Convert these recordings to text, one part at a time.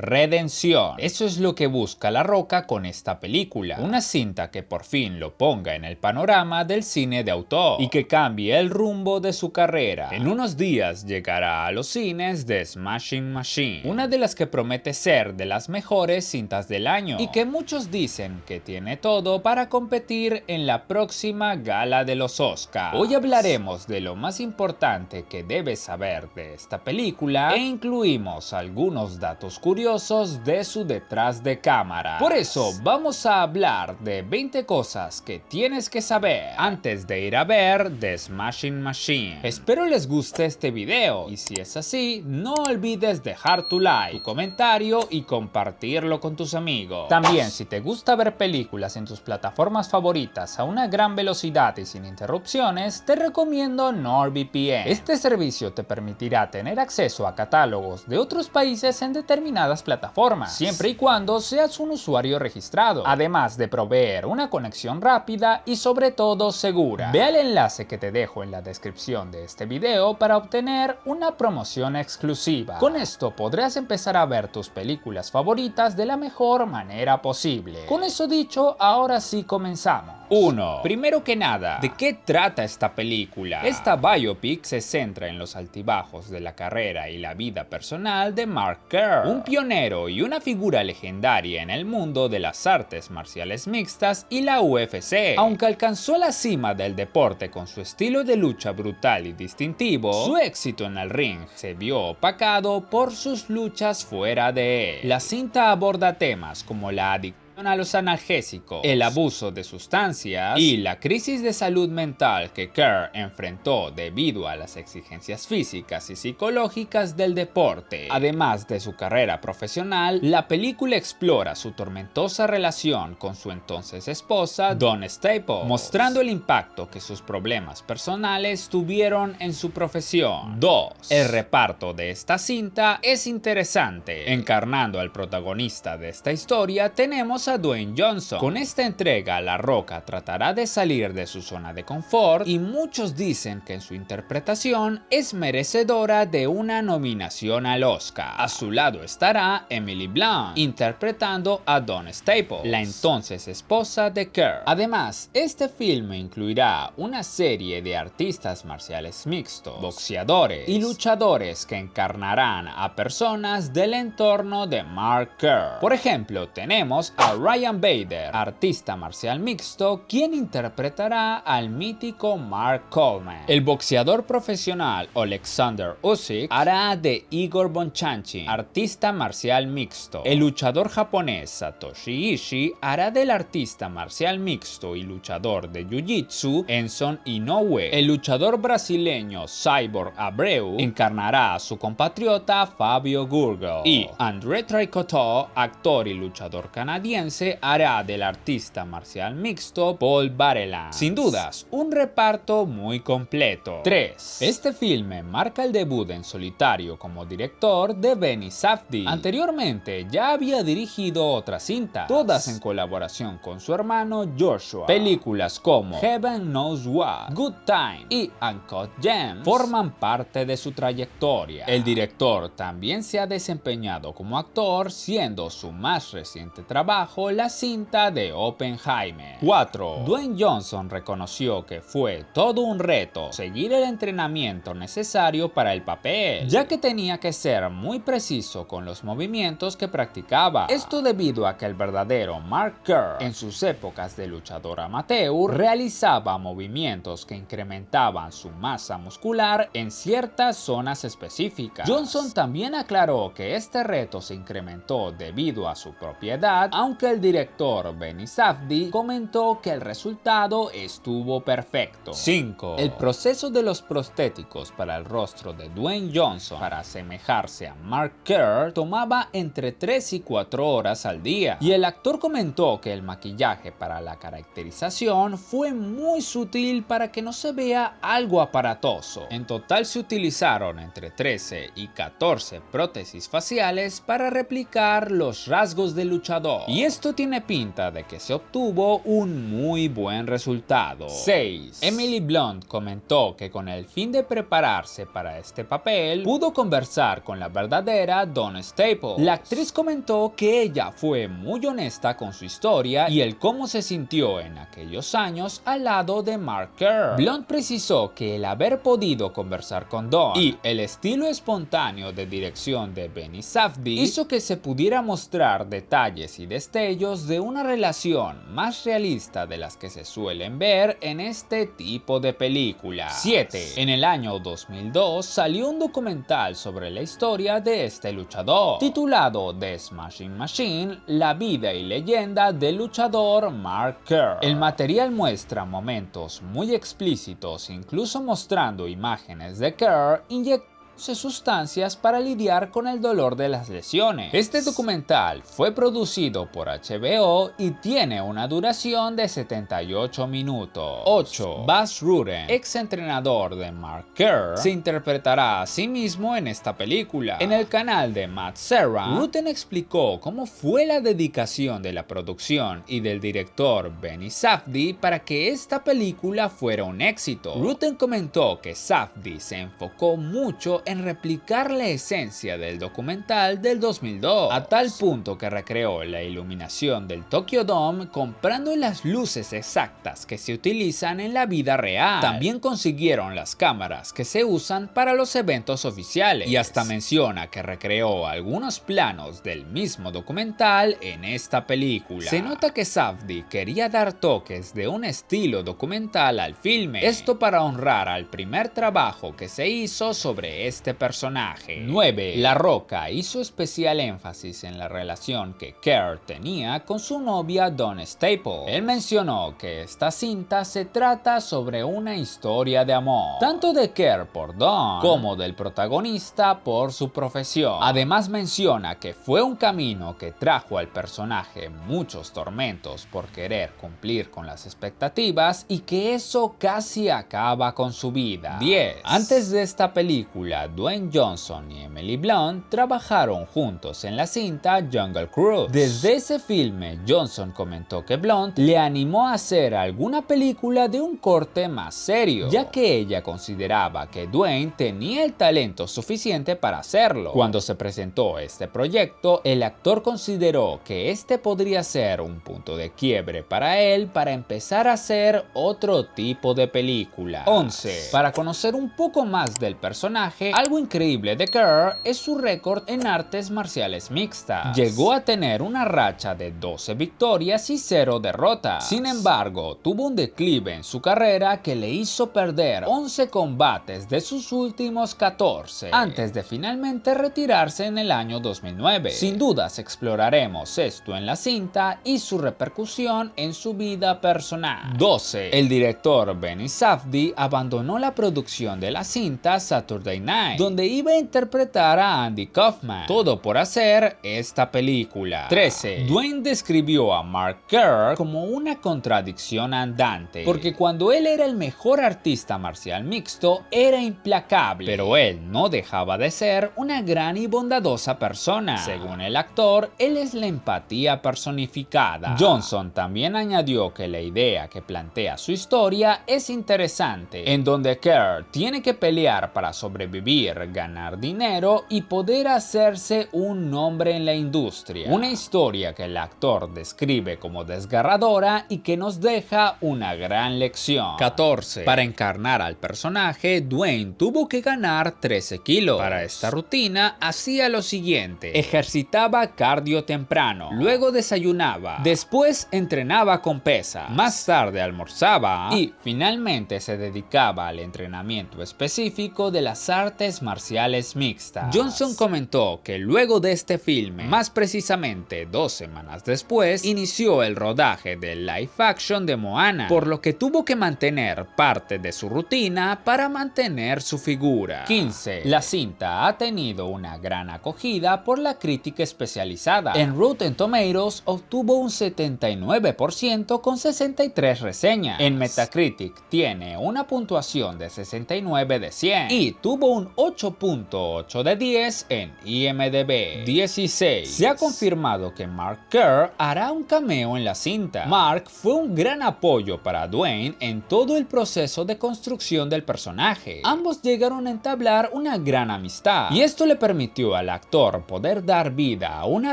redención. Eso es lo que busca La Roca con esta película. Una cinta que por fin lo ponga en el panorama del cine de autor y que cambie el rumbo de su carrera. En unos días llegará a los cines The Smashing Machine, una de las que promete ser de las mejores cintas del año y que muchos dicen que tiene todo para competir en la próxima gala de los Oscars. Hoy hablaremos de lo más importante que debes saber de esta película e incluimos algunos datos curiosos de su detrás de cámara. Por eso vamos a hablar de 20 cosas que tienes que saber antes de ir a ver The Smashing Machine. Espero les guste este video y si es así, no olvides dejar tu like, tu comentario y compartirlo con tus amigos. También, si te gusta ver películas en tus plataformas favoritas a una gran velocidad y sin interrupciones, te recomiendo NordVPN. Este servicio te permitirá tener acceso a catálogos de otros países en determinadas plataformas, siempre y cuando seas un usuario registrado, además de proveer una conexión rápida y sobre todo segura. Ve al enlace que te dejo en la descripción de este video para obtener una promoción exclusiva. Con esto podrás empezar a ver tus películas favoritas de la mejor manera posible. Con eso dicho, ahora sí comenzamos. 1. Primero que nada, ¿de qué trata esta película? Esta biopic se centra en los altibajos de la carrera y la vida personal de Mark Kerr, un pionero y una figura legendaria en el mundo de las artes marciales mixtas y la UFC. Aunque alcanzó la cima del deporte con su estilo de lucha brutal y distintivo, su éxito en el ring se vio opacado por sus luchas fuera de él. La cinta aborda temas como la adicción a los analgésicos, el abuso de sustancias y la crisis de salud mental que Kerr enfrentó debido a las exigencias físicas y psicológicas del deporte. Además de su carrera profesional, la película explora su tormentosa relación con su entonces esposa, Dawn Staples, mostrando el impacto que sus problemas personales tuvieron en su profesión. 2. El reparto de esta cinta es interesante. Encarnando al protagonista de esta historia tenemos a Dwayne Johnson. Con esta entrega, La Roca tratará de salir de su zona de confort y muchos dicen que en su interpretación es merecedora de una nominación al Oscar. A su lado estará Emily Blunt, interpretando a Dawn Staples, la entonces esposa de Kerr. Además, este filme incluirá una serie de artistas marciales mixtos, boxeadores y luchadores que encarnarán a personas del entorno de Mark Kerr. Por ejemplo, tenemos a Ryan Bader, artista marcial mixto, quien interpretará al mítico Mark Coleman. El boxeador profesional Alexander Usyk hará de Igor Bonchanchin, artista marcial mixto. El luchador japonés Satoshi Ishii hará del artista marcial mixto y luchador de Jiu-Jitsu Enson Inoue. El luchador brasileño Cyborg Abreu encarnará a su compatriota Fabio Gurgel. Y André Tricotteau, actor y luchador canadiense, hará del artista marcial mixto Paul Bareland. Sin dudas, un reparto muy completo. 3. Este filme marca el debut en solitario como director de Benny Safdie. Anteriormente ya había dirigido otras cintas, todas en colaboración con su hermano Joshua. Películas como Heaven Knows What, Good Time y Uncut Gems forman parte de su trayectoria. El director también se ha desempeñado como actor, siendo su más reciente trabajo la cinta de Oppenheimer. 4. Dwayne Johnson reconoció que fue todo un reto seguir el entrenamiento necesario para el papel, ya que tenía que ser muy preciso con los movimientos que practicaba. Esto debido a que el verdadero Mark Kerr, en sus épocas de luchador amateur, realizaba movimientos que incrementaban su masa muscular en ciertas zonas específicas. Johnson también aclaró que este reto se incrementó debido a su propia edad, aunque el director Benny Safdie comentó que el resultado estuvo perfecto. 5. El proceso de los prostéticos para el rostro de Dwayne Johnson para asemejarse a Mark Kerr tomaba entre 3 y 4 horas al día, y el actor comentó que el maquillaje para la caracterización fue muy sutil para que no se vea algo aparatoso. En total se utilizaron entre 13 y 14 prótesis faciales para replicar los rasgos del luchador. Y esto tiene pinta de que se obtuvo un muy buen resultado. 6. Emily Blunt comentó que con el fin de prepararse para este papel, pudo conversar con la verdadera Dawn Staples. La actriz comentó que ella fue muy honesta con su historia y el cómo se sintió en aquellos años al lado de Mark Kerr. Blunt precisó que el haber podido conversar con Dawn y el estilo espontáneo de dirección de Benny Safdie hizo que se pudiera mostrar detalles y destellos de una relación más realista de las que se suelen ver en este tipo de películas. 7. En el año 2002 salió un documental sobre la historia de este luchador, titulado The Smashing Machine, la vida y leyenda del luchador Mark Kerr. El material muestra momentos muy explícitos, incluso mostrando imágenes de Kerr inyectando sustancias para lidiar con el dolor de las lesiones. Este documental fue producido por HBO y tiene una duración de 78 minutos. 8. Buzz Rutten, ex entrenador de Mark Kerr, se interpretará a sí mismo en esta película. En el canal de Matt Serra, Rutten explicó cómo fue la dedicación de la producción y del director Benny Safdie para que esta película fuera un éxito. Rutten comentó que Safdie se enfocó mucho en replicar la esencia del documental del 2002, a tal punto que recreó la iluminación del Tokyo Dome comprando las luces exactas que se utilizan en la vida real. También consiguieron las cámaras que se usan para los eventos oficiales y hasta menciona que recreó algunos planos del mismo documental en esta película. Se nota que Safdie quería dar toques de un estilo documental al filme, esto para honrar al primer trabajo que se hizo sobre este personaje. 9. La Roca hizo especial énfasis en la relación que Kerr tenía con su novia Dawn Staples. Él mencionó que esta cinta se trata sobre una historia de amor, tanto de Kerr por Dawn como del protagonista por su profesión. Además menciona que fue un camino que trajo al personaje muchos tormentos por querer cumplir con las expectativas y que eso casi acaba con su vida. 10. Antes de esta película, Dwayne Johnson y Emily Blunt trabajaron juntos en la cinta Jungle Cruise. Desde ese filme, Johnson comentó que Blunt le animó a hacer alguna película de un corte más serio, ya que ella consideraba que Dwayne tenía el talento suficiente para hacerlo. Cuando se presentó este proyecto, el actor consideró que este podría ser un punto de quiebre para él para empezar a hacer otro tipo de película. 11. Para conocer un poco más del personaje, algo increíble de Kerr es su récord en artes marciales mixtas. Llegó a tener una racha de 12 victorias y 0 derrotas. Sin embargo, tuvo un declive en su carrera que le hizo perder 11 combates de sus últimos 14, antes de finalmente retirarse en el año 2009. Sin dudas exploraremos esto en la cinta y su repercusión en su vida personal. 12. El director Benny Safdie abandonó la producción de la cinta Saturday Night, donde iba a interpretar a Andy Kaufman, todo por hacer esta película. 13. Dwayne describió a Mark Kerr como una contradicción andante, porque cuando él era el mejor artista marcial mixto, era implacable, pero él no dejaba de ser una gran y bondadosa persona. Según el actor, él es la empatía personificada. Johnson también añadió que la idea que plantea su historia es interesante, en donde Kerr tiene que pelear para sobrevivir, ganar dinero y poder hacerse un nombre en la industria. Una historia que el actor describe como desgarradora y que nos deja una gran lección. 14. Para encarnar al personaje, Dwayne tuvo que ganar 13 kilos. Para esta rutina hacía lo siguiente: ejercitaba cardio temprano, luego desayunaba, después entrenaba con pesa, más tarde almorzaba y finalmente se dedicaba al entrenamiento específico de las artes marciales mixtas. Johnson comentó que luego de este filme, más precisamente 2 semanas después, inició el rodaje del live action de Moana, por lo que tuvo que mantener parte de su rutina para mantener su figura. 15. La cinta ha tenido una gran acogida por la crítica especializada. En Rotten Tomatoes obtuvo un 79% con 63 reseñas. En Metacritic tiene una puntuación de 69 de 100 y tuvo un 8.8 de 10 en IMDb. 16. Se ha confirmado que Mark Kerr hará un cameo en la cinta. Mark fue un gran apoyo para Dwayne en todo el proceso de construcción del personaje. Ambos llegaron a entablar una gran amistad, y esto le permitió al actor poder dar vida a una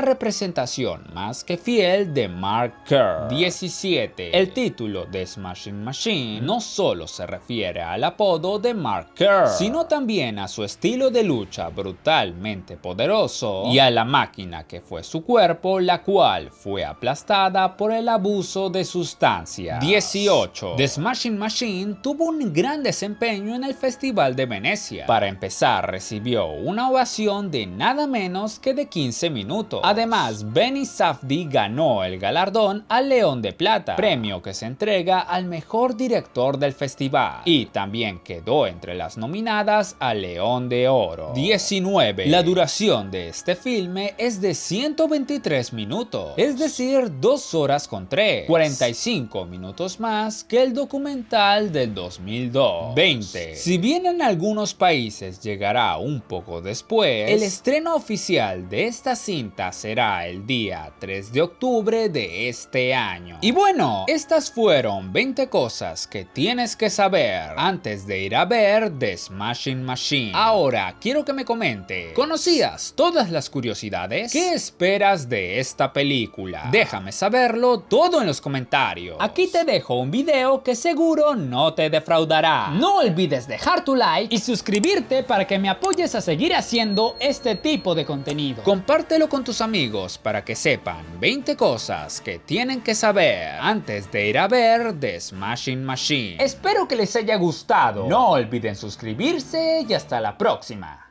representación más que fiel de Mark Kerr. 17. El título de Smashing Machine no solo se refiere al apodo de Mark Kerr, sino también a su estilo de lucha brutalmente poderoso y a la máquina que fue su cuerpo, la cual fue aplastada por el abuso de sustancias. 18. The Smashing Machine tuvo un gran desempeño en el Festival de Venecia. Para empezar, recibió una ovación de nada menos que de 15 minutos. Además, Benny Safdie ganó el galardón al León de Plata, premio que se entrega al mejor director del festival, y también quedó entre las nominadas al León de Oro. 19. La duración de este filme es de 123 minutos, es decir, 2 horas con 3, 45 minutos más que el documental del 2002. 20. Si bien en algunos países llegará un poco después, el estreno oficial de esta cinta será el día 3 de octubre de este año. Y bueno, estas fueron 20 cosas que tienes que saber antes de ir a ver The Smashing Machine. Ahora quiero que me comentes, ¿conocías todas las curiosidades? ¿Qué esperas de esta película? Déjame saberlo todo en los comentarios. Aquí te dejo un video que seguro no te defraudará. No olvides dejar tu like y suscribirte para que me apoyes a seguir haciendo este tipo de contenido. Compártelo con tus amigos para que sepan 20 cosas que tienen que saber antes de ir a ver The Smashing Machine. Espero que les haya gustado. No olviden suscribirse y hasta la próxima.